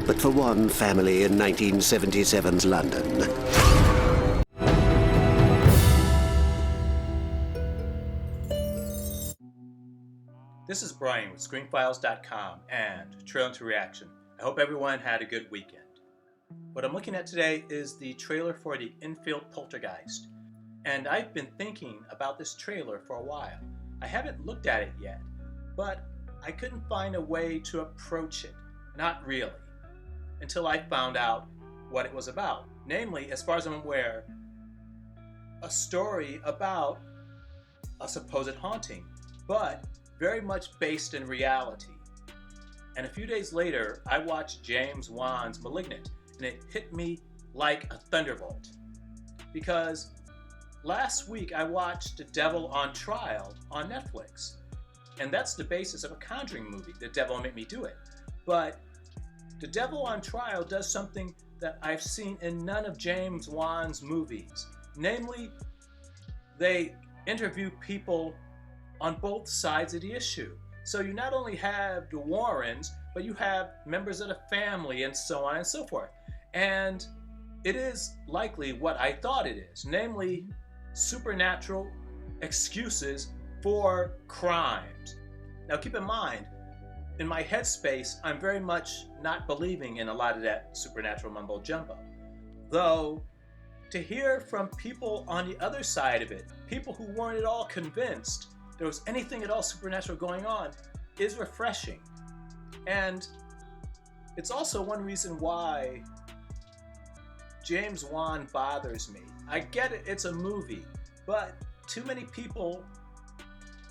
but for one family in 1977's London. This is Brian with ScreenFiles.com and Trailer to Reaction. I hope everyone had a good weekend. What I'm looking at today is the trailer for the Enfield Poltergeist. And I've been thinking about this trailer for a while. I haven't looked at it yet, but I couldn't find a way to approach it. Not really. Until I found out what it was about. Namely, as far as I'm aware, a story about a supposed haunting, but very much based in reality. And a few days later, I watched James Wan's *Malignant*, and it hit me like a thunderbolt. Because last week I watched *The Devil on Trial* on Netflix, and that's the basis of a Conjuring movie, *The Devil Made Me Do It*. But *The Devil on Trial* does something that I've seen in none of James Wan's movies. Namely, they interview people on both sides of the issue. So you not only have the Warrens, but you have members of the family and so on and so forth. And it is likely what I thought it is, namely supernatural excuses for crimes. Now keep in mind, in my headspace, I'm very much not believing in a lot of that supernatural mumbo jumbo. Though, to hear from people on the other side of it, people who weren't at all convinced there was anything at all supernatural going on, is refreshing. And it's also one reason why James Wan bothers me. I get it, it's a movie, but too many people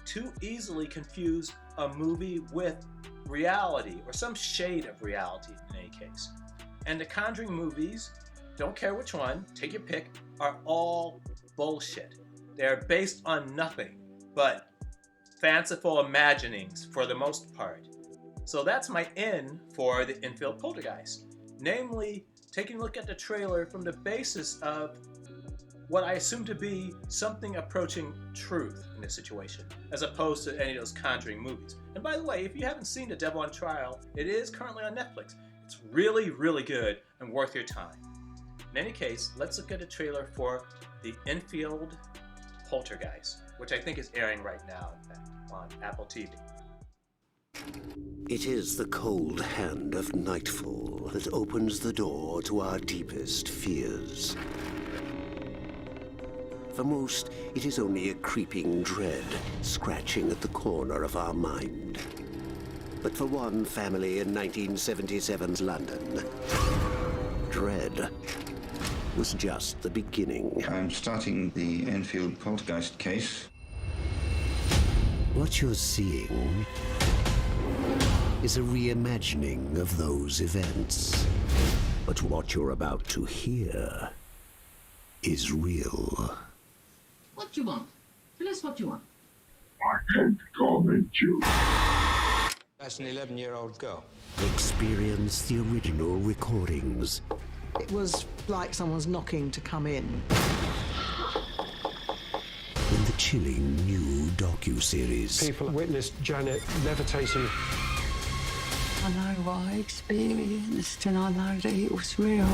too easily confuse a movie with reality, or some shade of reality in any case. And the Conjuring movies, don't care which one, take your pick, are all bullshit. They're based on nothing but fanciful imaginings for the most part. So that's my in for the Enfield Poltergeist. Namely, taking a look at the trailer from the basis of what I assume to be something approaching truth in this situation, as opposed to any of those Conjuring movies. And by the way, if you haven't seen *The Devil on Trial*, it is currently on Netflix. It's really, really good and worth your time. In any case, let's look at the trailer for the Enfield Poltergeist, which I think is airing right now, in fact, on Apple TV. It is the cold hand of nightfall that opens the door to our deepest fears. For most, it is only a creeping dread scratching at the corner of our mind. But for one family in 1977's London, dread was just the beginning. I'm starting the Enfield Poltergeist case. What you're seeing is a reimagining of those events. But what you're about to hear is real. What do you want? Tell us what you want. I can't comment you. That's an 11-year-old girl. Experience the original recordings. It was like someone's knocking to come in. In the chilling new docu-series. People witnessed Janet levitating. I know what I experienced, and I know that it was real.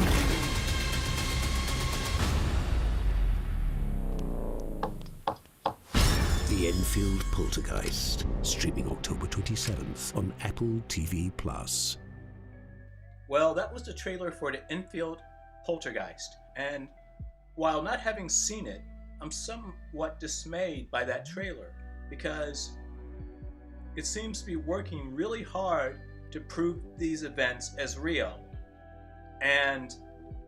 The Enfield Poltergeist, streaming October 27th on Apple TV+. Well, that was the trailer for the Enfield Poltergeist, and while not having seen it, I'm somewhat dismayed by that trailer, because it seems to be working really hard to prove these events as real. And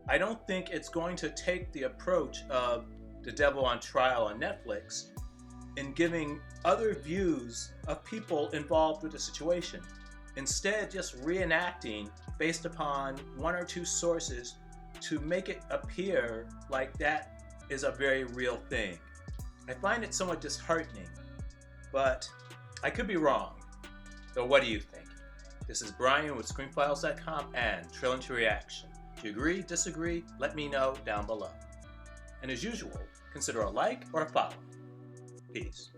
I don't think it's going to take the approach of *The Devil on Trial* on Netflix in giving other views of people involved with the situation. Instead, just reenacting based upon one or two sources to make it appear like that is a very real thing. I find it somewhat disheartening, but I could be wrong. So what do you think? This is Brian with ScreenFiles.com and Trailer to Reaction. Do you agree, disagree? Let me know down below. And as usual, consider a like or a follow. Peace.